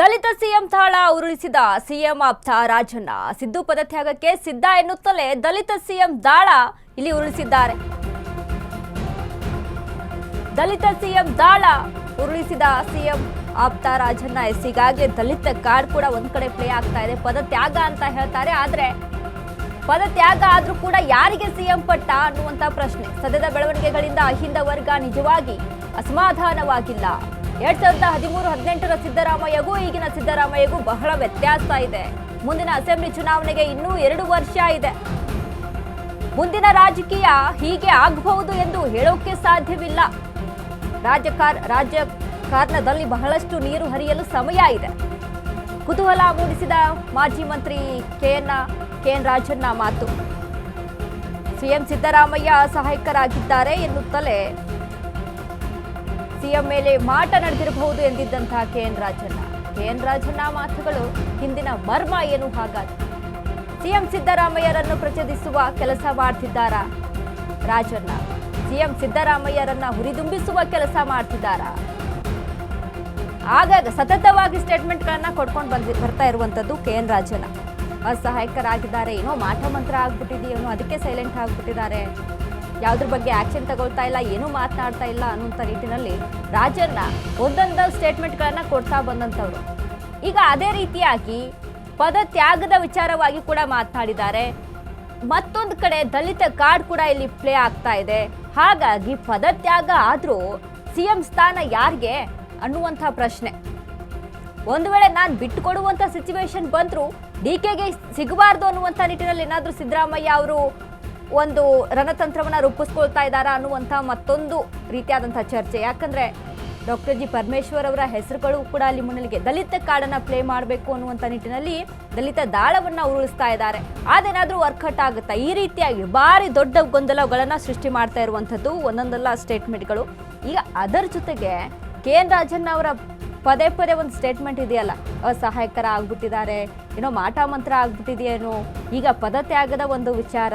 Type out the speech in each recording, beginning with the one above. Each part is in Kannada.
ದಲಿತ ಸಿಎಂ ತಾಳ ಉರುಳಿಸಿದ ಸಿಎಂ ಆಪ್ತ ರಾಜಣ್ಣ ಸಿದ್ದು ಪದತ್ಯಾಗಕ್ಕೆ ಸಿದ್ಧ ಎನ್ನುತ್ತಲೇ ದಲಿತ ಸಿಎಂ ದಾಳ ಇಲ್ಲಿ ಉರುಳಿಸಿದ್ದಾರೆ. ದಲಿತ ಸಿಎಂ ದಾಳ ಉರುಳಿಸಿದ ಸಿಎಂ ಆಪ್ತ ರಾಜಣ್ಣ ಈಗಾಗಲೇ ದಲಿತ ಕಾರ್ಡ್ ಕೂಡ ಒಂದ್ ಕಡೆ ಪ್ಲೇ ಆಗ್ತಾ ಇದೆ. ಪದತ್ಯಾಗ ಅಂತ ಹೇಳ್ತಾರೆ, ಆದ್ರೆ ಪದತ್ಯಾಗ ಆದ್ರೂ ಕೂಡ ಯಾರಿಗೆ ಸಿಎಂ ಪಟ್ಟ ಅನ್ನುವಂತ ಪ್ರಶ್ನೆ. ಸದ್ಯದ ಬೆಳವಣಿಗೆಗಳಿಂದ ಅಹಿಂದ ವರ್ಗ ನಿಜವಾಗಿ ಅಸಮಾಧಾನವಾಗಿಲ್ಲ. 2013-18ರ ಸಿದ್ದರಾಮಯ್ಯಗೂ ಈಗಿನ ಸಿದ್ದರಾಮಯ್ಯಗೂ ಬಹಳ ವ್ಯತ್ಯಾಸ ಇದೆ. ಮುಂದಿನ ಅಸೆಂಬ್ಲಿ ಚುನಾವಣೆಗೆ ಇನ್ನೂ 2 ವರ್ಷ ಇದೆ. ಮುಂದಿನ ರಾಜಕೀಯ ಹೀಗೆ ಆಗಬಹುದು ಎಂದು ಹೇಳೋಕೆ ಸಾಧ್ಯವಿಲ್ಲ. ರಾಜಕಾರಣದಲ್ಲಿ ಬಹಳಷ್ಟು ನೀರು ಹರಿಯಲು ಸಮಯ ಇದೆ. ಕುತೂಹಲ ಮೂಡಿಸಿದ ಮಾಜಿ ಮಂತ್ರಿ ಕೆಎನ್ ರಾಜಣ್ಣ ಮಾತು. ಸಿಎಂ ಸಿದ್ದರಾಮಯ್ಯ ಸಹಾಯಕರಾಗಿದ್ದಾರೆ ಎನ್ನುತ್ತಲೇ ಸಿಎಂ ಮೇಲೆ ಮಾಟ ನಡೆದಿರಬಹುದು ಎಂದಿದ್ದಂತಹ ಕೆಎನ್ ರಾಜಣ್ಣ ಮಾತುಗಳು ಹಿಂದಿನ ಮರ್ಮ ಏನು ಹಾಗಾದ್ರೆ? ಸಿಎಂ ಸಿದ್ದರಾಮಯ್ಯರನ್ನು ಪ್ರಚೋದಿಸುವ ಕೆಲಸ ಮಾಡ್ತಿದ್ದಾರಾ ರಾಜಣ್ಣ? ಸಿಎಂ ಸಿದ್ದರಾಮಯ್ಯರನ್ನ ಹುರಿದುಂಬಿಸುವ ಕೆಲಸ ಮಾಡ್ತಿದ್ದಾರಾ? ಆಗಾಗ ಸತತವಾಗಿ ಸ್ಟೇಟ್ಮೆಂಟ್ಗಳನ್ನ ಕೊಡ್ಕೊಂಡು ಬರ್ತಾ ಇರುವಂತದ್ದು ಕೆಎನ್ ರಾಜಣ್ಣ. ಅಸಹಾಯಕರಾಗಿದ್ದಾರೆ, ಏನೋ ಮಾಟ ಮಂತ್ರ ಆಗ್ಬಿಟ್ಟಿದೆಯೇನೋ, ಅದಕ್ಕೆ ಸೈಲೆಂಟ್ ಆಗ್ಬಿಟ್ಟಿದ್ದಾರೆ, ಯಾವುದ್ರ ಬಗ್ಗೆ ಆಕ್ಷನ್ ತಗೊಳ್ತಾ ಇಲ್ಲ, ಏನೂ ಮಾತನಾಡ್ತಾ ಇಲ್ಲ ಅನ್ನುವಂಥ ನಿಟ್ಟಿನಲ್ಲಿ ರಾಜಣ್ಣ ಒಂದೊಂದು ಸ್ಟೇಟ್ಮೆಂಟ್ಗಳನ್ನ ಕೊಡ್ತಾ ಬಂದಂಥವ್ರು. ಈಗ ಅದೇ ರೀತಿಯಾಗಿ ಪದತ್ಯಾಗದ ವಿಚಾರವಾಗಿ ಕೂಡ ಮಾತನಾಡಿದ್ದಾರೆ. ಮತ್ತೊಂದು ಕಡೆ ದಲಿತ ಕಾರ್ಡ್ ಕೂಡ ಇಲ್ಲಿ ಪ್ಲೇ ಆಗ್ತಾ ಇದೆ. ಹಾಗಾಗಿ ಪದತ್ಯಾಗ ಆದ್ರೂ ಸಿಎಂ ಸ್ಥಾನ ಯಾರಿಗೆ ಅನ್ನುವಂಥ ಪ್ರಶ್ನೆ. ಒಂದು ವೇಳೆ ನಾನು ಬಿಟ್ಟುಕೊಡುವಂಥ ಸಿಚುವೇಶನ್ ಬಂದ್ರು ಡಿಕೆಗೆ ಸಿಗಬಾರ್ದು ಅನ್ನುವಂಥ ನಿಟ್ಟಿನಲ್ಲಿ ಏನಾದರೂ ಸಿದ್ದರಾಮಯ್ಯ ಅವರು ಒಂದು ರಣತಂತ್ರವನ್ನ ರೂಪಿಸ್ಕೊಳ್ತಾ ಇದ್ದಾರಾ ಅನ್ನುವಂಥ ಮತ್ತೊಂದು ರೀತಿಯಾದಂಥ ಚರ್ಚೆ. ಯಾಕಂದ್ರೆ ಡಾಕ್ಟರ್ ಜಿ ಪರಮೇಶ್ವರ್ ಅವರ ಹೆಸರುಗಳು ಕೂಡ ಅಲ್ಲಿ ಮುನ್ನೆಲೆಗೆ ದಲಿತ ಕಾರ್ಡನ್ನ ಪ್ಲೇ ಮಾಡಬೇಕು ಅನ್ನುವಂಥ ನಿಟ್ಟಿನಲ್ಲಿ ದಲಿತ ದಾಳವನ್ನ ಉರುಳಿಸ್ತಾ ಇದ್ದಾರೆ. ಅದೇನಾದ್ರೂ ವರ್ಕೌಟ್ ಆಗುತ್ತಾ? ಈ ರೀತಿಯಾಗಿ ಭಾರಿ ದೊಡ್ಡ ಗೊಂದಲಗಳನ್ನ ಸೃಷ್ಟಿ ಮಾಡ್ತಾ ಇರುವಂಥದ್ದು ಒಂದೊಂದಲ್ಲ ಸ್ಟೇಟ್ಮೆಂಟ್ಗಳು. ಈಗ ಅದರ ಜೊತೆಗೆ ಕೆಎನ್ ರಾಜಣ್ಣ ಅವರ ಪದೇ ಪದೇ ಒಂದು ಸ್ಟೇಟ್ಮೆಂಟ್ ಇದೆಯಲ್ಲ, ಅಸಹಾಯಕರ ಆಗ್ಬಿಟ್ಟಿದ್ದಾರೆ, ಏನೋ ಮಾಟ ಮಂತ್ರ ಆಗ್ಬಿಟ್ಟಿದೆಯೇನೋ, ಈಗ ಪದತ್ಯಾಗದ ಒಂದು ವಿಚಾರ.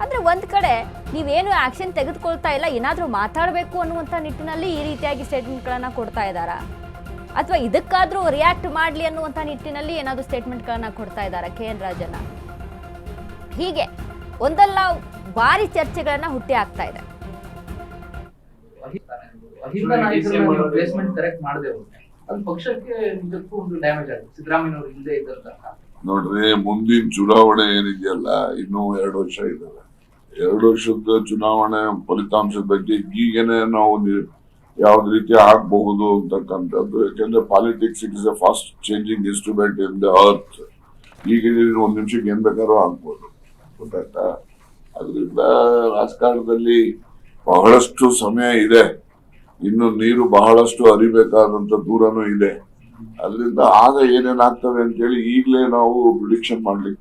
ಅಂದ್ರೆ ಒಂದ್ ಕಡೆ ನೀವೇನು ಆಕ್ಷನ್ ತೆಗೆದುಕೊಳ್ತಾ ಇಲ್ಲ, ಏನಾದ್ರೂ ಮಾತಾಡಬೇಕು ಅನ್ನುವಂಥ ನಿಟ್ಟಿನಲ್ಲಿ ಈ ರೀತಿಯಾಗಿ ಸ್ಟೇಟ್ಮೆಂಟ್ಗಳನ್ನ ಕೊಡ್ತಾ ಇದ್ದಾರಾ? ಅಥವಾ ಇದಕ್ಕಾದ್ರೂ ರಿಯಾಕ್ಟ್ ಮಾಡ್ಲಿ ಅನ್ನುವಂಥ ನಿಟ್ಟಿನಲ್ಲಿ ಏನಾದ್ರೂ ಸ್ಟೇಟ್ಮೆಂಟ್ಗಳನ್ನ ಕೊಡ್ತಾ ಇದ್ದಾರಾ ಕೆಎನ್ ರಾಜಣ್ಣ? ಹೀಗೆ ಒಂದಲ್ಲ ಭಾರಿ ಚರ್ಚೆಗಳನ್ನ ಹುಟ್ಟಿ ಆಗ್ತಾ ಇದೆ. ನೋಡ್ರಿ, ಮುಂದಿನ ಚುನಾವಣೆ ಏನಿದೆಯಲ್ಲ ಇನ್ನೂ 2 ವರ್ಷ ಇದಾವೆ. 2 ವರ್ಷದ ಚುನಾವಣೆ ಫಲಿತಾಂಶದ ಬಗ್ಗೆ ಈಗೇನೆ ನಾವು ಯಾವ್ದು ರೀತಿ ಆಗ್ಬಹುದು ಅಂತಕ್ಕಂಥದ್ದು. ಯಾಕಂದ್ರೆ politics it is A fast changing instrument in the earth. ಈಗ 1 ನಿಮಿಷಕ್ಕೆ ಏನ್ ಬೇಕಾದ್ರೂ ಆಗ್ಬೋದು, ಗೊತ್ತಾಯ್ತಾ? ಅದರಿಂದ ರಾಜಕಾರಣದಲ್ಲಿ ಬಹಳಷ್ಟು ಸಮಯ ಇದೆ, ಇನ್ನು ನೀರು ಬಹಳಷ್ಟು ಹರಿಬೇಕಾದಂತ ದೂರನೂ ಇದೆ. ಅದರಿಂದ ಆಗ ಏನೇನಾಗ್ತವೆ ಅಂತ ಹೇಳಿ ಈಗಲೇ ನಾವು ಪ್ರಿಡಿಕ್ಷನ್ ಮಾಡ್ಲಿಕ್ಕೆ